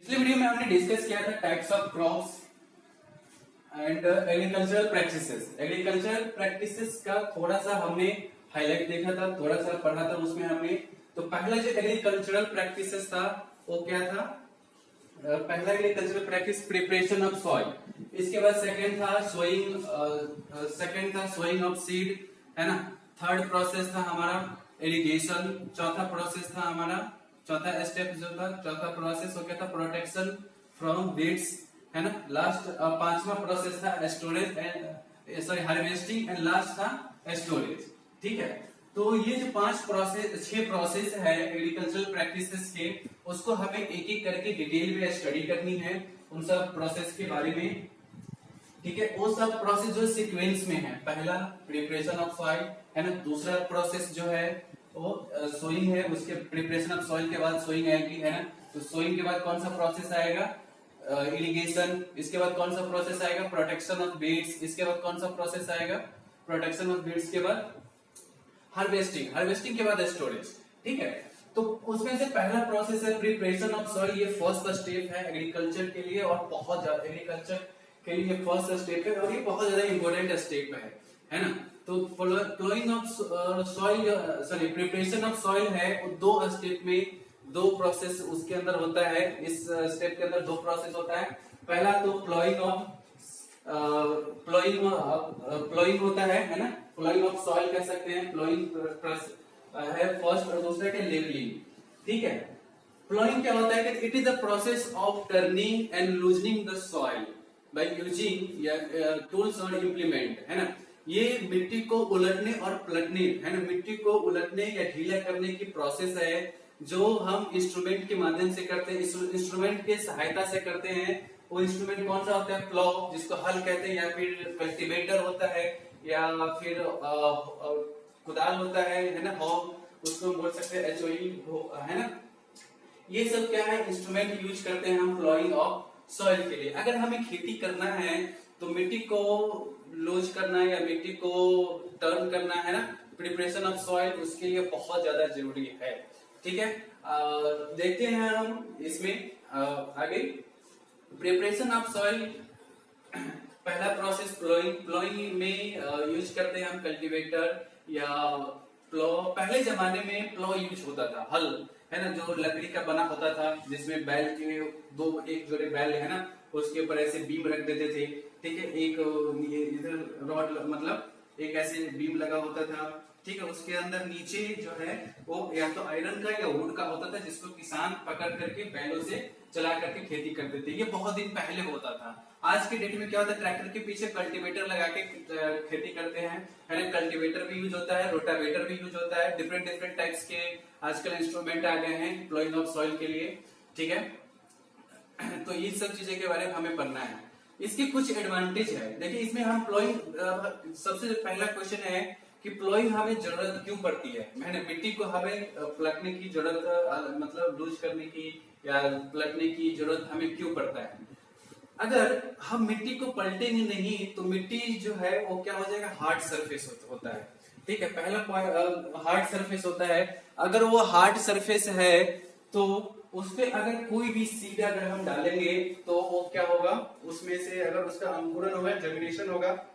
पिछले वीडियो में हमने डिस्कस किया था types of crops and agricultural practices. Agricultural practices का थोड़ा सा हमने हाईलाइट देखा था, थोड़ा सा पढ़ा था उसमें हमने। तो पहला जो एग्रीकल्चरल प्रैक्टिसेस था वो क्या था? पहला agricultural practice preparation of soil, इसके बाद सेकंड था सोइंग ऑफ सीड, है ना। थर्ड प्रोसेस था हमारा इरिगेशन, चौथा प्रोसेस था हमारा, चौथा स्टेप जो था, चौथा प्रोसेस वो क्या था? प्रोटेक्शन फ्रॉम वीड्स, है ना। लास्ट पांचवा प्रोसेस था storage and harvesting and last था स्टोरेज। ठीक है, तो ये जो छह प्रोसेस है एग्रीकल्चरल प्रैक्टिसेस के, उसको हमें एक एक करके डिटेल में स्टडी करनी है उन सब प्रोसेस के बारे में। ठीक है, वो सब प्रोसेस जो सीक्वेंस में है। पहला प्रिपरेशन ऑफ सॉइल, है ना। दूसरा प्रोसेस जो है वो सोइंग है, उसके प्रिपरेशन ऑफ सॉइल के बाद सोइंग आएगी, है ना। तो सोइंग के बाद कौन सा प्रोसेस आएगा? इरिगेशन। इसके बाद कौन सा प्रोसेस आएगा? Protection of beads. इसके बाद कौन सा प्रोसेस आएगा? प्रोटेक्शन ऑफ बीड्स के बाद हार्वेस्टिंग, हार्वेस्टिंग के बाद स्टोरेज। ठीक है, तो उसमें से पहला प्रोसेस है प्रिपरेशन ऑफ सॉइल। ये फर्स्ट स्टेप है एग्रीकल्चर के लिए और बहुत ज्यादा एग्रीकल्चर के लिए फर्स्ट स्टेप है और ये बहुत ज्यादा इंपॉर्टेंट स्टेप है ना। तो ploughing of soil preparation of soil है, दो स्टेप में दो प्रोसेस उसके अंदर होता है। इस स्टेप के अंदर दो प्रोसेस होता है। पहला तो प्लोइंग होता है ना। प्लोइंग ऑफ सॉइल कह सकते हैं, प्लोइंग है फर्स्ट, और दूसरा क्या? लेवलिंग। ठीक है, प्लोइंग क्या होता है कि it is the process of turning and loosening the soil by using tools और इम्प्लीमेंट, है ना। ये मिट्टी को उलटने और पलटने, है ना, मिट्टी को उलटने या ढीला करने की प्रोसेस है जो हम इंस्ट्रूमेंट के माध्यम से करते हैं, इंस्ट्रूमेंट के सहायता से करते हैं। वो इंस्ट्रूमेंट कौन सा होता है? प्लो, जिसको हल कहते हैं, या फिर कल्टीवेटर होता है, या फिर कुदाल होता है ना, हॉ, उसको बोल सकते हैं HOE, है ना। ये सब क्या है? इंस्ट्रूमेंट यूज करते हैं हम प्लॉइंग ऑफ सॉइल के लिए। अगर हमें खेती करना है तो मिट्टी को लूज करना या मिट्टी को टर्न करना, है ना, प्रिपरेशन ऑफ सॉइल उसके लिए बहुत ज्यादा जरूरी है। ठीक है, देखते हैं हम इसमें आगे। प्रिपरेशन ऑफ सॉइल, पहला प्रोसेस प्लोइंग। प्लोइंग में यूज करते हैं हम कल्टीवेटर या प्लो। पहले जमाने में प्लो यूज होता था, हल, है ना, जो लकड़ी का बना होता था, जिसमें बैल के एक जोड़े बैल, है ना, उसके ऊपर ऐसे बीम रख देते थे। ठीक है, एक इधर रॉड, मतलब एक ऐसे बीम लगा होता था। ठीक है, उसके अंदर नीचे जो है वो या तो आयरन का या वुड का होता था, जिसको किसान पकड़ करके बैलों से चला करके खेती करते थे। ये बहुत दिन पहले होता था। आज के डेट में क्या होता है? ट्रैक्टर के पीछे कल्टीवेटर लगा के खेती करते हैं, है ना। कल्टीवेटर भी यूज होता है, रोटावेटर भी यूज होता है। डिफरेंट टाइप्स के आजकल इंस्ट्रूमेंट आ गए हैं प्लोइंग ऑफ सॉइल के लिए। ठीक है, तो ये सब चीजें के बारे में हमें पढ़ना है। इसके कुछ एडवांटेज है। देखिए, इसमें हम प्लोइंग, सबसे पहला क्वेश्चन है कि प्लोइंग हमें जरूरत क्यों पड़ती है? मैंने मिट्टी को हमें पलटने की जरूरत, मतलब लूज करने की या पलटने की जरूरत हमें क्यों पड़ता है? अगर हम मिट्टी को पलटेंगे नहीं तो मिट्टी जो है वो क्या हो जाएगा? हार्ड सरफेस होता है। ठीक है, पहला हार्ड सरफेस होता है। अगर वो हार्ड सरफेस है तो उसपे अगर कोई भी सीड अगर हम डालेंगे तो वो क्या होगा? उसमें से अगर उसका अंकुरन होगा, जर्मिनेशन होगा,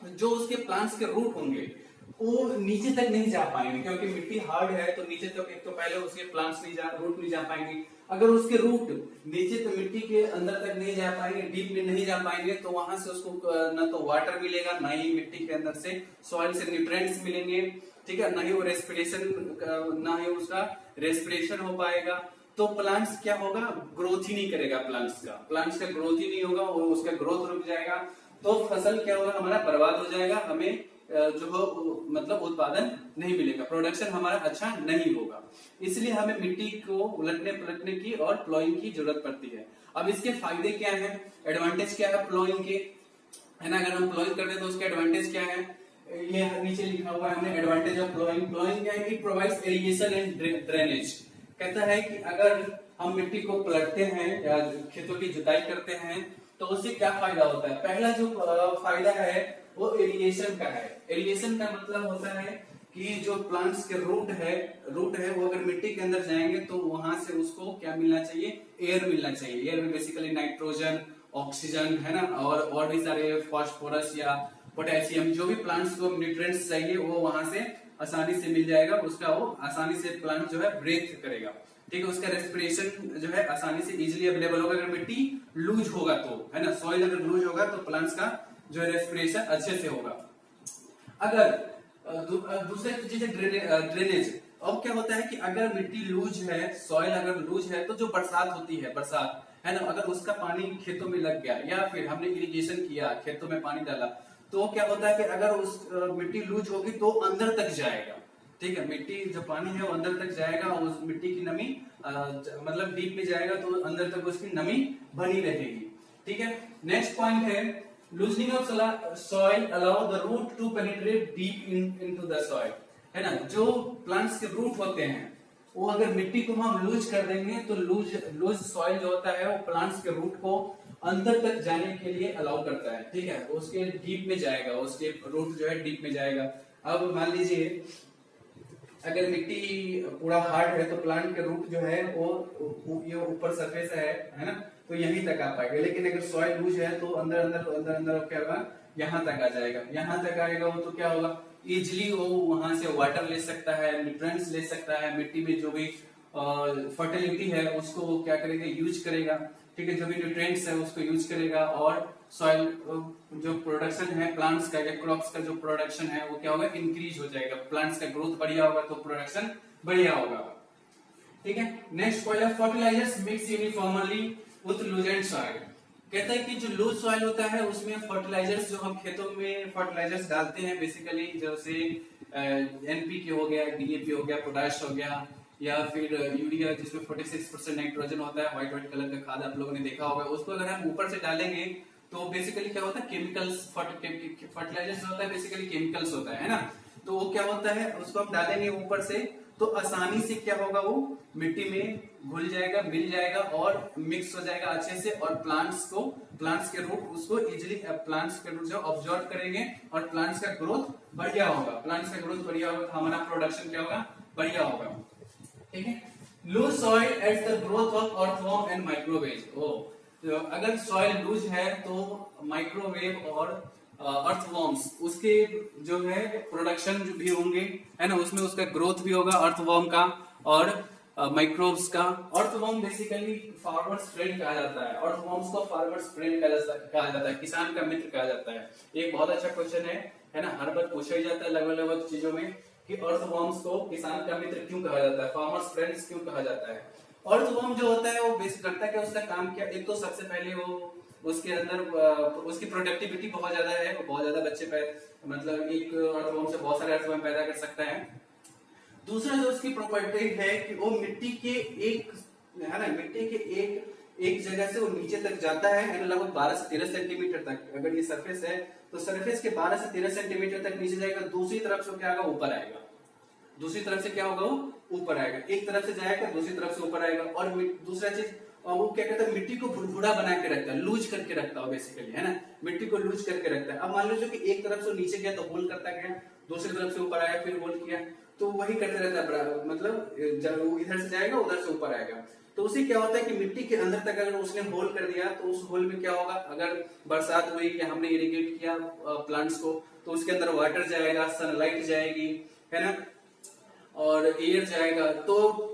जो उसके प्लांट्स के रूट होंगे वो नीचे तक नहीं जा पाएंगे, क्योंकि मिट्टी हार्ड है। तो नीचे तक एक तो पहले उसके प्लांट्स रूट नहीं जा पाएंगे। अगर उसके रूट नीचे तो मिट्टी के अंदर तक नहीं जा पाएंगे, डीप में नहीं जा पाएंगे, तो वहां से उसको न तो वाटर मिलेगा, ना ही मिट्टी के अंदर से सॉइल से न्यूट्रिएंट्स मिलेंगे। ठीक है, ना ही वो ना ही उसका रेस्पिरेशन हो पाएगा। तो प्लांट्स क्या होगा? ग्रोथ ही नहीं करेगा। प्लांट्स का ग्रोथ ही नहीं होगा, और उसका ग्रोथ रुक जाएगा। तो फसल क्या होगा? हमारा बर्बाद हो जाएगा। हमें जो हो मतलब उत्पादन नहीं मिलेगा, प्रोडक्शन हमारा अच्छा नहीं होगा। इसलिए हमें मिट्टी को उलटने पलटने की और प्लोइंग की जरूरत पड़ती है। अब इसके फायदे क्या हैं? एडवांटेज क्या है प्लोइंग के, है ना। अगर हम प्लोइंग करते हैं तो उसके एडवांटेज क्या है? ये नीचे लिखा हुआ है हमने, एडवांटेज ऑफ प्लोइंग। प्लोइंग क्या है? It provides irrigation and drainage. कहता है कि अगर हम मिट्टी को पलटते हैं या खेतों की जुताई करते हैं तो उससे क्या फायदा होता है? पहला जो फायदा है वो इरिगेशन का है। इरिगेशन का मतलब होता है कि जो प्लांट्स के रूट है वो अगर मिट्टी के अंदर जाएंगे तो वहां से उसको क्या मिलना चाहिए, एयर मिलना चाहिए। एयर में बेसिकली नाइट्रोजन, ऑक्सीजन है ना, और भी सारे फास्फोरस या पोटेशियम, जो भी प्लांट्स को न्यूट्रिएंट्स चाहिए वो वहां से आसानी से मिल जाएगा, उसका वो आसानी से प्लांट जो है ब्रेथ करेगा। ठीक है, उसका रेस्पिरेशन जो है आसानी से इजीली अवेलेबल होगा। अगर मिट्टी लूज होगा तो, है ना, सॉइल अगर लूज होगा तो प्लांट्स का जो है रेस्पिरेशन अच्छे से होगा। अगर दूसरा चीज है ड्रेनेज। अब क्या होता है कि अगर मिट्टी लूज है, सॉइल अगर लूज है, तो जो बरसात होती है, बरसात है ना, अगर उसका पानी खेतों में लग गया या फिर हमने इरिगेशन किया, खेतों में पानी डाला, तो क्या होता है कि अगर उस मिट्टी लूज होगी तो अंदर तक जाएगा। ठीक है, मिट्टी जो पानी है वो अंदर तक जाएगा, उस मिट्टी की नमी मतलब डीप में जाएगा तो अंदर तक उसकी नमी बनी रहेगी। ठीक है, नेक्स्ट पॉइंट है loosening of soil allow the root to penetrate deep into the soil, है ना। जो प्लांट्स के रूट होते हैं वो अगर मिट्टी को हम लूज कर देंगे तो लूज सॉइल जो होता है वो प्लांट्स के रूट को अंदर तक जाने के लिए अलाउ करता है। ठीक है, उसके डीप में जाएगा, उसके रूट जो है डीप में जाएगा। अब मान लीजिए अगर मिट्टी पूरा हार्ड है तो प्लांट के रूट जो है वो ये ऊपर सरफेस है ना, तो यहीं तक आ पाएगा। लेकिन अगर सॉइल लूज है तो अंदर अंदर क्या होगा, यहाँ तक आ जाएगा। यहाँ तक आएगा वो तो क्या होगा, इजिली वो वहां से वाटर ले सकता है, न्यूट्रिएंट्स ले सकता है, मिट्टी में जो भी फर्टिलिटी है उसको वो क्या करेगा, यूज करेगा। ठीक है, जो भी न्यूट्रिएंट्स है उसको यूज करेगा, और सॉइल जो प्रोडक्शन है प्लांट्स का या क्रॉप्स का जो प्रोडक्शन है वो क्या होगा, इंक्रीज हो जाएगा। प्लांट्स का ग्रोथ बढ़िया होगा तो प्रोडक्शन बढ़िया होगा। ठीक है, नेक्स्ट पॉइंट है fertilisers mix uniformly with loosened soil. कहता है कि जो लूज सॉइल होता है उसमें फर्टिलाइजर्स, जो हम खेतों में फर्टिलाइजर्स डालते हैं बेसिकली, जैसे एनपीके हो गया, डीएपी हो गया, पोटाश हो गया, या फिर यूरिया जिसमें 46% नाइट्रोजन होता है, व्हाइट कलर का खाद आप लोगों ने देखा होगा, उसको अगर हम ऊपर से डालेंगे तो बेसिकली क्या होता है, केमिकल्स, फर्टिलाइजर्स होता है बेसिकली केमिकल्स होता है ना। तो वो क्या होता है, उसको हम डालेंगे ऊपर से तो आसानी से क्या होगा, वो मिट्टी में घुल जाएगा, मिल जाएगा और मिक्स हो जाएगा अच्छे से, और प्लांट्स के रूट उसको इजिली प्लांट्स के रूट जो ऑब्जॉर्व करेंगे और प्लांट्स का ग्रोथ बढ़िया होगा। प्लांट्स का ग्रोथ बढ़िया होगा तो हमारा प्रोडक्शन क्या होगा, बढ़िया होगा। ठीक है, loose soil at the growth of earthworm and microwave. तो अगर सॉइल लूज है तो माइक्रोवेव और अर्थवॉर्म्स उसके जो है प्रोडक्शन जो भी होंगे, है ना, उसमें उसका ग्रोथ भी होगा अर्थवॉर्म का और माइक्रोब्स का। अर्थवॉर्म बेसिकली फार्मर्स फ्रेंड कहा जाता है, अर्थवॉर्म्स को फार्मर्स फ्रेंड कहा जाता है, किसान का मित्र कहा जाता है। एक बहुत अच्छा क्वेश्चन है ना, हर बार पूछा ही जाता है लगभग चीजों में कि अर्थवॉर्म्स को किसान का मित्र क्यों कहा जाता है, फार्मर्स फ्रेंड्स क्यों कहा जाता है। अर्थवॉर्म जो होता है वो बेसिक करता है, उसका काम क्या, एक तो सबसे पहले वो उसके अंदर उसकी प्रोडक्टिविटी बहुत ज्यादा है, बहुत ज्यादा बच्चे मतलब एक अर्थवॉर्म से बहुत सारे अर्थवॉर्म पैदा कर सकता है। दूसरा जो उसकी प्रॉपर्टी है कि वो मिट्टी के एक जगह से वो नीचे तक जाता है ना, लगभग 12 से 13 सेंटीमीटर तक। अगर ये सरफेस है तो सरफेस के 12 से 13 सेंटीमीटर तक नीचे जाएगा, दूसरी तरफ से क्या होगा, ऊपर आएगा। दूसरी तरफ से क्या होगा, वो ऊपर आएगा। एक तरफ से जाएगा दूसरी तरफ से ऊपर आएगा। और दूसरा चीज वो क्या कहता है, मिट्टी को भुरभुरा बना के रखता है, लूज करके रखता है बेसिकली, है ना, मिट्टी को लूज करके रखता है। अब मान लीजिए कि एक तरफ से नीचे गया तो होल करता गया, दूसरी तरफ से ऊपर आया फिर होल किया, तो वही करते रहता है, मतलब जब इधर से जाएगा उधर से ऊपर आएगा। तो उसे क्या होता है कि मिट्टी के अंदर तक अगर उसने होल कर दिया तो उस होल में क्या होगा, अगर बरसात हुई या हमने इरिगेट किया प्लांट्स को तो उसके अंदर वाटर जाएगा, सनलाइट जाएगी, है ना, और एयर जाएगा, तो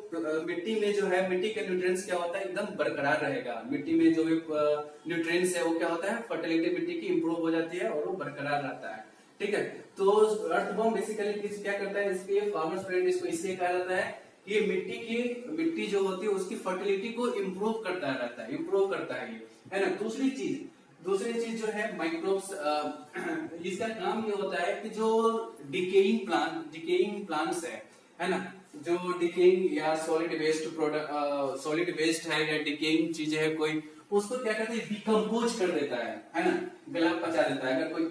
मिट्टी में जो है मिट्टी के न्यूट्रिएंट्स क्या होता है, एकदम बरकरार रहेगा। मिट्टी में जो भी न्यूट्रिएंट्स है वो क्या होता है, फर्टिलिटी मिट्टी की इंप्रूव हो जाती है और वो बरकरार रहता है। ठीक है, तो अर्थवॉर्म बेसिकली क्या करता है, इसके फार्मर्स फ्रेंड इसको इसलिए कहा जाता है कि मिट्टी जो होती है उसकी फर्टिलिटी को इंप्रूव करता रहता है, इंप्रूव करता है ना। दूसरी चीज जो है माइक्रोब्स, इसका काम ये होता है कि जो डिकेइंग प्लांट्स है ना, जो डिकेइंग या सॉलिड वेस्ट है या डिकेइंग चीज है कोई, उसको क्या करते हैं, डिकम्पोज कर देता है ना, गला पचा देता है। अगर कोई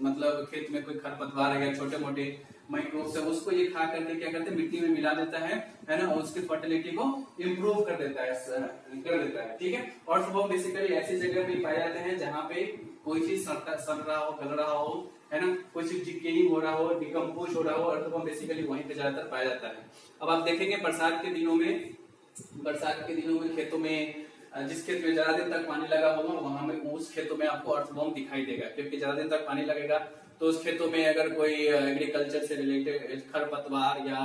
मतलब खेत में कोई खरपतवार है या छोटे मोटे माइक्रोब्स है उसको ये खा करके क्या करते हैं, मिट्टी में मिला देता है ना, और उसकी फर्टिलिटी को इम्प्रूव कर देता है। ठीक है, और वो बेसिकली ऐसी जगह पे पाए जाते हैं जहाँ पे कोई चीज सड़ रहा हो, गल रहा हो, है ना, कोई चीज डिकेइंग हो रहा हो, डिकम्पोज हो रहा हो, अर्थवॉर्म बेसिकली वहीं पे ज्यादातर पाया जाता है। अब आप देखेंगे बरसात के दिनों में खेतों में जिस खेत में ज्यादा दिन तक पानी लगा होगा वहां में उस खेतों में आपको अर्थवॉर्म दिखाई देगा, क्योंकि ज्यादा दिन तक पानी लगेगा तो उस खेतों में अगर कोई एग्रीकल्चर से रिलेटेड खरपतवार या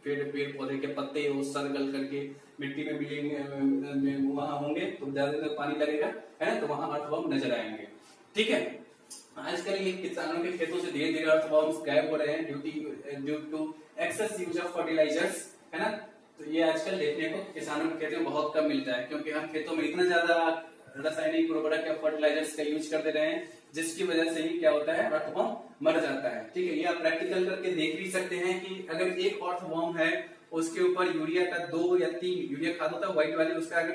पेड़ पौधे के पत्ते वो सड़ गल करके मिट्टी में मिलेंगे, वहां होंगे तो ज्यादा दिन तक पानी लगेगा, है ना, तो वहां अर्थवॉर्म नजर आएंगे। ठीक है, आजकल ये किसानों के खेतों से धीरे धीरे अर्थवॉर्म्स गायब हो रहे हैं due to excess use of fertilisers, है ना। तो ये आजकल देखने को किसानों के खेतों में बहुत कम मिलता है, क्योंकि हम खेतों में इतना ज्यादा रासायनिक उर्वरक या फर्टिलाइजर्स का यूज कर दे रहे हैं, जिसकी वजह से ही क्या होता है, अर्थवॉर्म मर जाता है। ठीक है, ये आप प्रैक्टिकल करके देख भी सकते हैं कि अगर एक अर्थवॉर्म है उसके ऊपर यूरिया का 2 या 3 यूरिया खाद होता है व्हाइट वाली, उसका अगर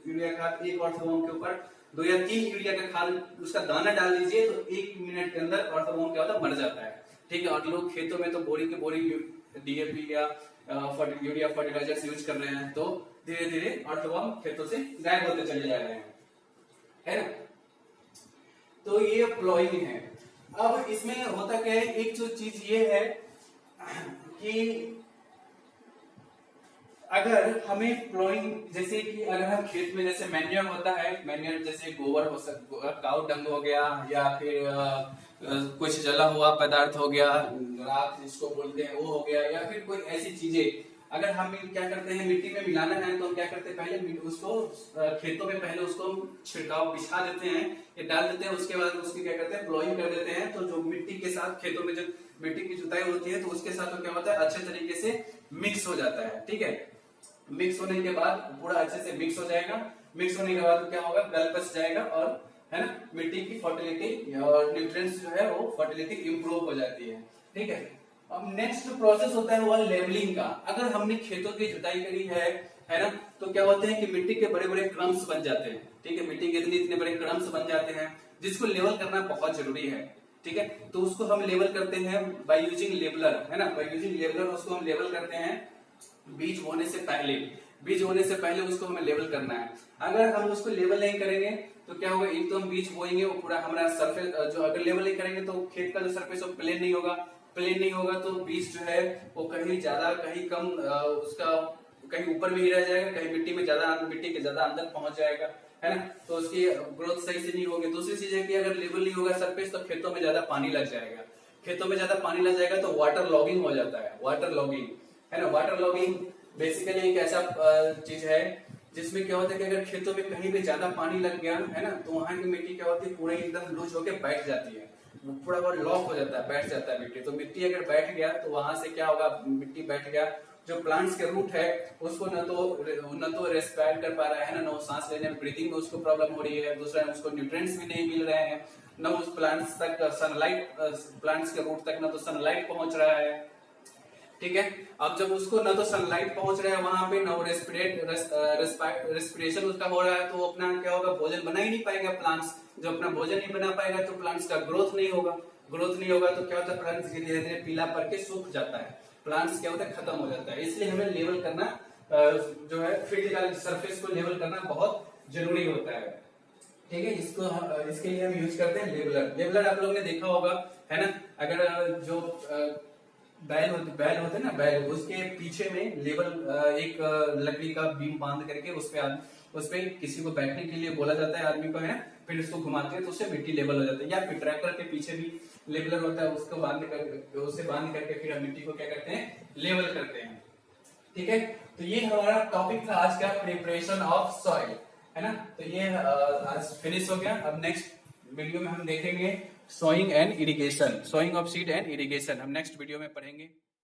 यूरिया खाद एक अर्थवॉर्म के ऊपर 2 या 3 यूरिया का खाद उसका दाना डाल दीजिए तो 1 मिनट के अंदर अर्थवॉर्म क्या होता है, मर जाता है। ठीक है, और लोग खेतों में तो बोरी के बोरी डीएपी या यूरिया फर्टिलाइजर्स यूज कर रहे हैं, तो धीरे धीरे अर्थवॉर्म खेतों से गायब होते चले जा रहे हैं, है ना। तो ये प्लॉइंग है। अब इसमें होता क्या है, एक जो चीज ये है कि अगर हमें प्लॉइंग, जैसे कि अगर हम खेत में जैसे मैन्योर होता है, मैन्योर जैसे गोबर हो सकता, काउ डंग हो गया, या फिर कुछ जला हुआ पदार्थ हो गया, राख जिसको बोलते हैं वो हो गया, या फिर कोई ऐसी चीजें अगर हम क्या करते हैं मिट्टी में मिलाना है तो हम क्या करते हैं, पहले उसको खेतों में पहले उसको छिड़काव बिछा देते हैं या डाल देते हैं, उसके बाद उसकी क्या करते हैं, प्लॉइंग कर देते हैं। तो जो मिट्टी के साथ खेतों में जब मिट्टी की जुताई होती है तो उसके साथ तो क्या होता है, अच्छे तरीके से मिक्स हो जाता है। ठीक है, मिक्स होने के बाद पूरा अच्छे से मिक्स हो जाएगा, मिक्स होने के बाद क्या होगा, गल बस जाएगा, और है ना, मिट्टी की फर्टिलिटी और न्यूट्रिएंट्स जो है वो फर्टिलिटी इंप्रूव हो जाती है। ठीक है, अब नेक्स्ट प्रोसेस होता है वो लेवलिंग का। अगर हमने खेतों की जुताई करी है ना, तो क्या होते हैं कि मिट्टी के बड़े बड़े क्रम्स बन जाते हैं। ठीक है, मिट्टी के इतने बड़े क्रम्स बन जाते हैं जिसको लेवल करना बहुत जरूरी है। ठीक है, तो उसको हम लेवल करते हैं बाय यूजिंग लेवलर, है ना, बाय यूजिंग लेवलर उसको हम लेवल करते हैं। बीज होने से पहले उसको हमें लेवल करना है। अगर हम उसको लेवल नहीं करेंगे तो क्या होगा, एक तो हम बीज बोएंगे वो पूरा हमारा सरफेस जो, अगर लेवल नहीं करेंगे तो खेत का जो सरफेस वो प्लेन नहीं होगा तो बीज जो है वो कहीं ज्यादा कहीं कम उसका कहीं ऊपर भी रह जाएगा, कहीं मिट्टी के ज्यादा अंदर पहुंच जाएगा, है ना, तो उसकी ग्रोथ सही से नहीं होगी। दूसरी चीज है कि अगर लेवल नहीं होगा सरफेस तो खेतों में ज्यादा पानी लग जाएगा, तो वाटर लॉगिंग हो जाता है, वाटर लॉगिंग, है ना। वाटर लॉगिंग बेसिकली एक ऐसा चीज है जिसमें क्या होता है कि अगर खेतों में कहीं भी ज्यादा पानी लग गया, है ना, तो वहां की मिट्टी क्या होती है, पूरी एकदम लूज होकर बैठ जाती है, पूरा बहुत लॉक हो जाता है, बैठ जाता है मिट्टी। तो मिट्टी अगर बैठ गया तो वहां से क्या होगा, मिट्टी बैठ गया, जो प्लांट्स के रूट है उसको न तो रेस्पायर कर पा रहा है ना, सांस लेने में ब्रीथिंग में उसको प्रॉब्लम हो रही है, दूसरा उसको न्यूट्रिएंट्स भी नहीं मिल रहे हैं, न उस प्लांट्स तक सनलाइट, प्लांट्स के रूट तक न तो सनलाइट पहुंच रहा है। ठीक है, अब जब उसको ना तो सनलाइट पहुंच रहा है वहां पे, ना रेस्पिरेशन उसका हो रहा है, तो वो अपना क्या होगा, भोजन बना ही नहीं पाएगा प्लांट्स। जो अपना भोजन नहीं बना पाएगा तो प्लांट्स का ग्रोथ नहीं होगा तो क्या होता है, प्लांट्स धीरे धीरे पीला पड़ के सूख जाता है, प्लांट्स क्या होता है, खत्म हो जाता है। इसलिए हमें लेवल करना जो है फील्ड का सरफेस को लेवल करना बहुत जरूरी होता है। ठीक है, इसके लिए हम यूज करते हैं लेवलर आप लोगों ने देखा होगा, है ना। अगर जो बैल होते ना, बैल, उसके पीछे में लेवल एक लकड़ी का बीम बांध करके उस पे किसी को बैठने के लिए बोला जाता है आदमी को, है ना, फिर उसको घुमाते हैं तो उससे मिट्टी लेवल हो जाता है। या फिर ट्रैक्टर के पीछे भी लेवलर होता है, उसको बांध करके फिर हम मिट्टी को क्या करते हैं, लेवल करते हैं। ठीक है, तो ये हमारा टॉपिक था आज का, प्रिपरेशन ऑफ सॉइल, है ना। तो ये आज फिनिश हो गया। अब नेक्स्ट वीडियो में हम देखेंगे sowing of seed and irrigation हम नेक्स्ट वीडियो में पढ़ेंगे।